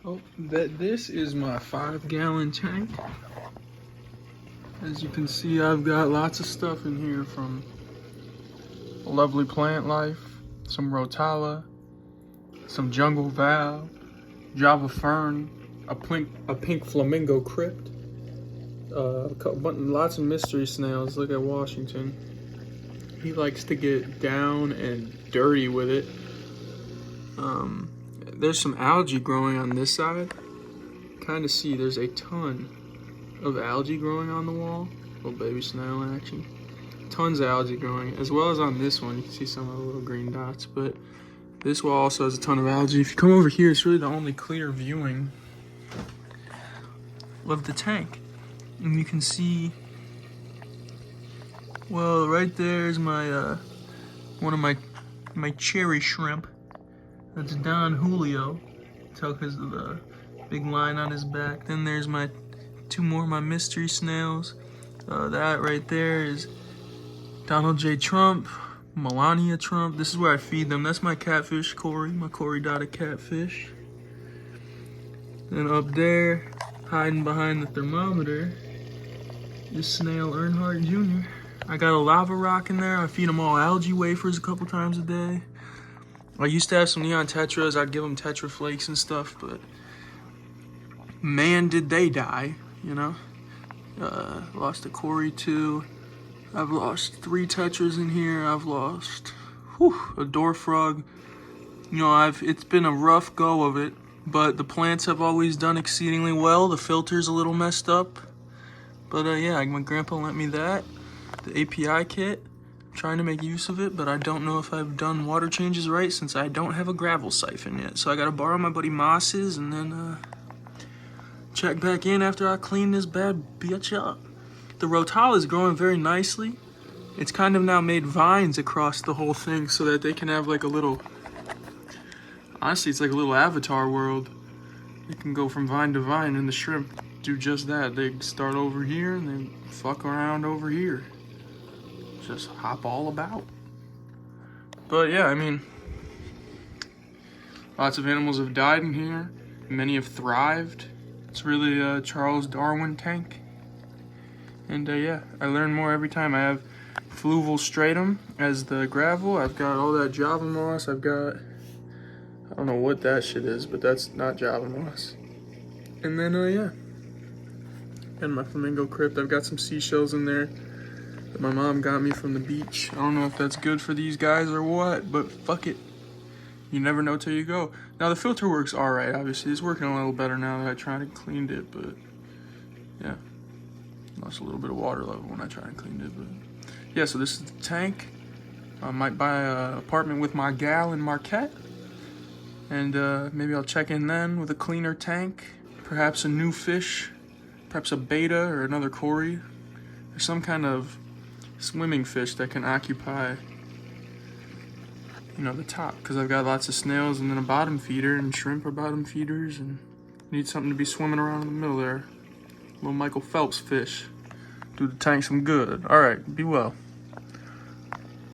Oh, this is my 5-gallon tank. As you can see, I've got lots of stuff in here, from lovely plant life, some rotala, some jungle val, java fern, a pink flamingo crypt, lots of mystery snails. Look at Washington. He likes to get down and dirty with it. There's some algae growing on this side. Kind of see there's a ton of algae growing on the wall. Little baby snail action. Tons of algae growing, as well as on this one. You can see some of the little green dots, but this wall also has a ton of algae. If you come over here, it's really the only clear viewing of the tank. And you can see, well, right there's my one of my cherry shrimp. That's Don Julio. Tell because of the big line on his back. Then there's my two more of my mystery snails. That right there is Donald J. Trump, Melania Trump. This is where I feed them. That's my catfish, Corey, my Corey dotted catfish. Then up there, hiding behind the thermometer, is Snail Earnhardt Jr. I got a lava rock in there. I feed them all algae wafers a couple times a day. I used to have some neon tetras. I'd give them tetra flakes and stuff, but man, did they die, you know? Lost a Corey too. I've lost 3 tetras in here. I've lost a door frog. You know, it's been a rough go of it, but the plants have always done exceedingly well. The filter's a little messed up, but yeah, my grandpa lent me that, the API kit. I'm trying to make use of it, but I don't know if I've done water changes right since I don't have a gravel siphon yet. So I gotta borrow my buddy Moss's and then check back in after I clean this bad bitch up. The rotala is growing very nicely. It's kind of now made vines across the whole thing so that they can have like a little, honestly, it's like a little avatar world. They can go from vine to vine, and the shrimp do just that. They start over here and they fuck around over here. Just hop all about. But yeah, I mean, lots of animals have died in here. Many have thrived. It's really a Charles Darwin tank. And yeah, I learn more every time. I have fluval stratum as the gravel. I've got all that Java moss. I've got, I don't know what that shit is, but that's not Java moss. And then yeah, and my flamingo crypt. I've got some seashells in there that my mom got me from the beach. I don't know if that's good for these guys or what, but fuck it. You never know till you go. Now the filter works alright, obviously. It's working a little better now that I tried and cleaned it, but yeah. Lost a little bit of water level when I tried and cleaned it, but yeah, so this is the tank. I might buy an apartment with my gal in Marquette, and maybe I'll check in then with a cleaner tank, perhaps a new fish, perhaps a beta or another Cory, or some kind of swimming fish that can occupy, you know, the top, because I've got lots of snails and then a bottom feeder, and shrimp are bottom feeders, and need something to be swimming around in the middle there. Little Michael Phelps fish. Do the tank some good. Alright, be well.